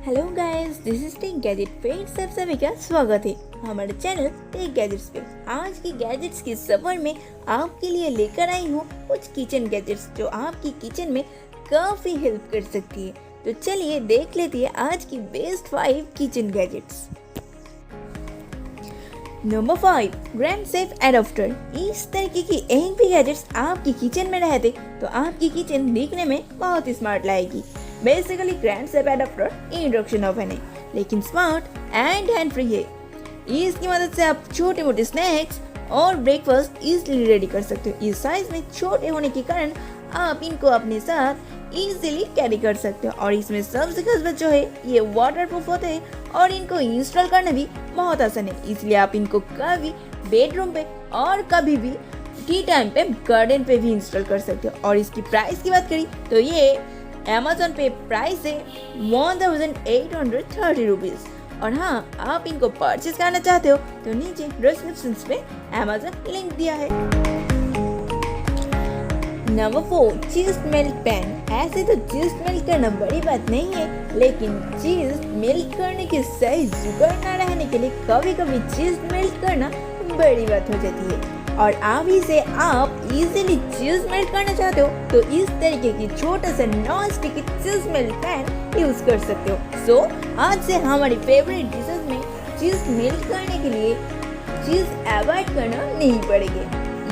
Hello guys, this is tech gadget. फिर सब सभी का स्वागत है हमारे चैनल टेक गैजेट्स पे। आज की गैजेट्स के सफर में आपके लिए लेकर आई हूँ कुछ किचन गैजेट्स जो आपकी किचन में काफी हेल्प कर सकती है। तो चलिए देख लेते हैं आज की बेस्ट 5 किचन गैजेट्स। नंबर 5, ग्रैंडसेफ एडाप्टर। इस तरीके की एक भी गैजेट्स आपकी किचन में रहते तो आपकी किचन दिखने में बहुत स्मार्ट लगेगी। बेसिकली ग्रैंडसेफ एडाप्टर इंडक्शन ओवन है, लेकिन स्मार्ट एंड हैंड फ्री है। इसकी मदद से आप छोटे मोटे स्नैक्स और ब्रेकफास्ट इजीली रेडी कर सकते हो। इस साइज में छोटे होने के कारण आप इनको अपने साथ इजीली कैरी कर सकते हो। और इसमें सबसे खास बात जो है, ये वाटरप्रूफ होते हैं और इनको इंस्टॉल करना भी बहुत आसान है। इसलिए आप इनको कभी बेडरूम पे और कभी भी टी टाइम पे गार्डन पे भी इंस्टॉल कर सकते हो। और इसकी प्राइस की बात करी तो ये Amazon पे प्राइस है 1830 रुपीज। और हाँ, आप इनको परचेज करना चाहते हो तो नीचे डिस्क्रिप्शन पे Amazon लिंक दिया है। नंबर 4, चीज मेल्ट पैन। ऐसे तो चीज मेल्ट करना बड़ी बात नहीं है, लेकिन चीज मेल्ट करने के सही जुगाड़ न रहने के लिए कभी कभी चीज मेल्ट करना बड़ी बात हो जाती है। और अभी से आप इजीली चीज मेल्ट करना चाहते हो तो इस तरीके की छोटा सा नॉन स्टिक चीज मेल्ट पैन यूज कर सकते हो। सो आज से हमारी फेवरेट डिशेस में चीज मेल्ट करने के लिए चीज अवॉइड करना नहीं पड़ेगी।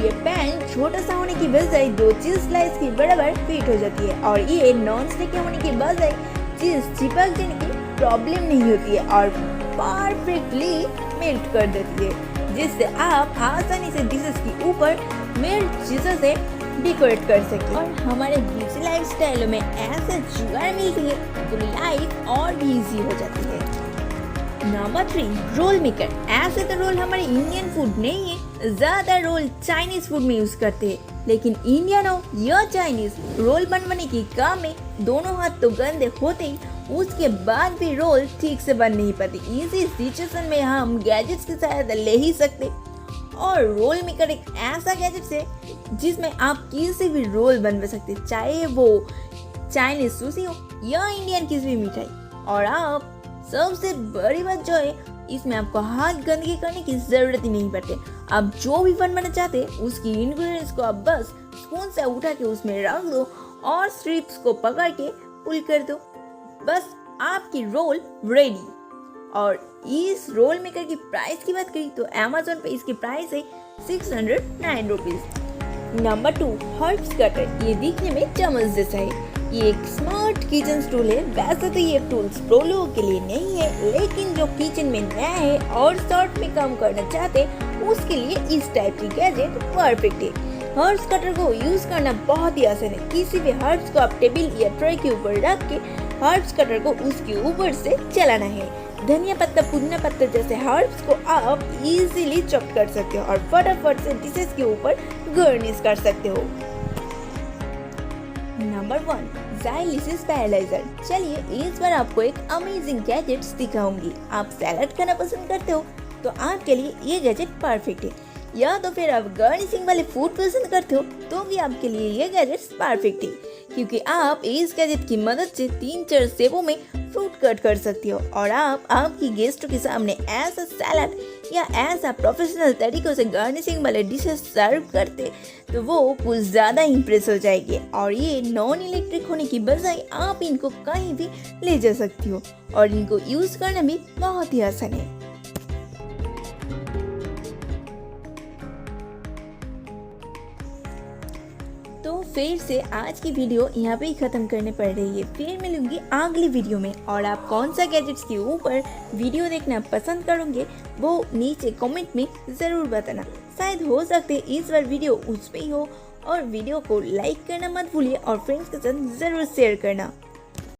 ये पैन छोटा सा होने की बजाय 2 चीज स्लाइस की बराबर फिट हो जाती है और ये नॉन स्टिक होने की बजाय चीज चिपक जाने की प्रॉब्लम नहीं होती है और परफेक्टली मेल्ट कर देती है, जिससे आप आसानी से डिशेस के ऊपर मेल्ट चीज़ों से डेकोरेट कर सकें। और हमारे बिजी लाइफ स्टाइल में ऐसे जुगाड़ मिलती है तो लाइफ और भी इजी हो जाती है। Number 3, roll maker. ऐसे तो रोल हमारे इंडियन फूड नहीं है, ज्यादा रोल चाइनीज फूड में यूज करते हैं, लेकिन इंडियन हो या चाइनीज, रोल बनवाने के काम में दोनों हाथ तो गंदे होते ही, उसके बाद भी रोल ठीक से बन नहीं पाती। इसी सिचुएशन में हम गैजेट्स की सहायता ले ही सकते। और रोल मेकर एक ऐसा गैजेट है जिसमें आप किसी भी रोल बनवा सकते, चाहे वो चाइनीज सुशी हो या इंडियन किसी भी मिठाई। और आप सबसे बड़ी बात जो है, इसमें आपको हाथ गंदगी करने की जरूरत ही नहीं पड़ती। आप जो भी बनवाना चाहते हैं उसकी इंग्रेडिएंट्स को आप बस स्पून से उठा के उसमें रख दो और स्ट्रिप्स को पकड़ के पुल कर दो, बस आपकी रोल रेडी। और इस रोल मेकर की प्राइस की बात करी तो Amazon पे इसकी प्राइस है 609 रुपीज। Number 2, herbs cutter. ये दिखने में चम्मच जैसा है। ये एक स्मार्ट किचन टूल है। वैसे तो ये टूल्स प्रो लोगों के लिए नहीं है, लेकिन जो किचन में नया है और शॉर्ट में काम करना चाहते उसके लिए इस टाइप की गैजेट परफेक्ट है। हर्ब्स कटर को यूज करना बहुत ही आसान है। किसी भी हर्ब्स को आप टेबल या ट्रे के ऊपर रख के हर्ब्स कटर को उसके ऊपर से चलाना है। धनिया पत्ता, पुदीना पत्ता जैसे हर्ब्स को आप इजीली चॉप कर सकते हो और फटाफट से डिशेस के ऊपर गार्निश कर सकते हो। Number 1, Zyliss Spiralizer। चलिए इस बार आपको एक अमेजिंग गैजेट दिखाऊंगी। आप सैलड खाना पसंद करते हो तो आपके लिए ये गैजेट परफेक्ट है, या तो फिर आप गार्निशिंग वाले फूड पसंद करते हो तो भी आपके लिए ये गैजेट परफेक्ट है, क्योंकि आप इस गैजेट की मदद से 3-4 शेपों में फ्रूट कट कर सकते हो। और आप आपकी गेस्टों के सामने ऐसा सैलड या ऐसा प्रोफेशनल तरीकों से गार्निशिंग वाले डिशेस सर्व करते तो वो कुछ ज़्यादा इम्प्रेस हो जाएंगे। और ये नॉन इलेक्ट्रिक होने की बजाय आप इनको कहीं भी ले जा सकती हो और इनको यूज़ करना भी बहुत ही आसान है। तो फिर से आज की वीडियो यहाँ पे ही खत्म करने पड़ रही है। फिर मिलूंगी अगली वीडियो में। और आप कौन सा गैजेट्स के ऊपर वीडियो देखना पसंद करोगे वो नीचे कमेंट में ज़रूर बताना। शायद हो सकते इस बार वीडियो उस पे ही हो। और वीडियो को लाइक करना मत भूलिए और फ्रेंड्स के साथ ज़रूर शेयर करना।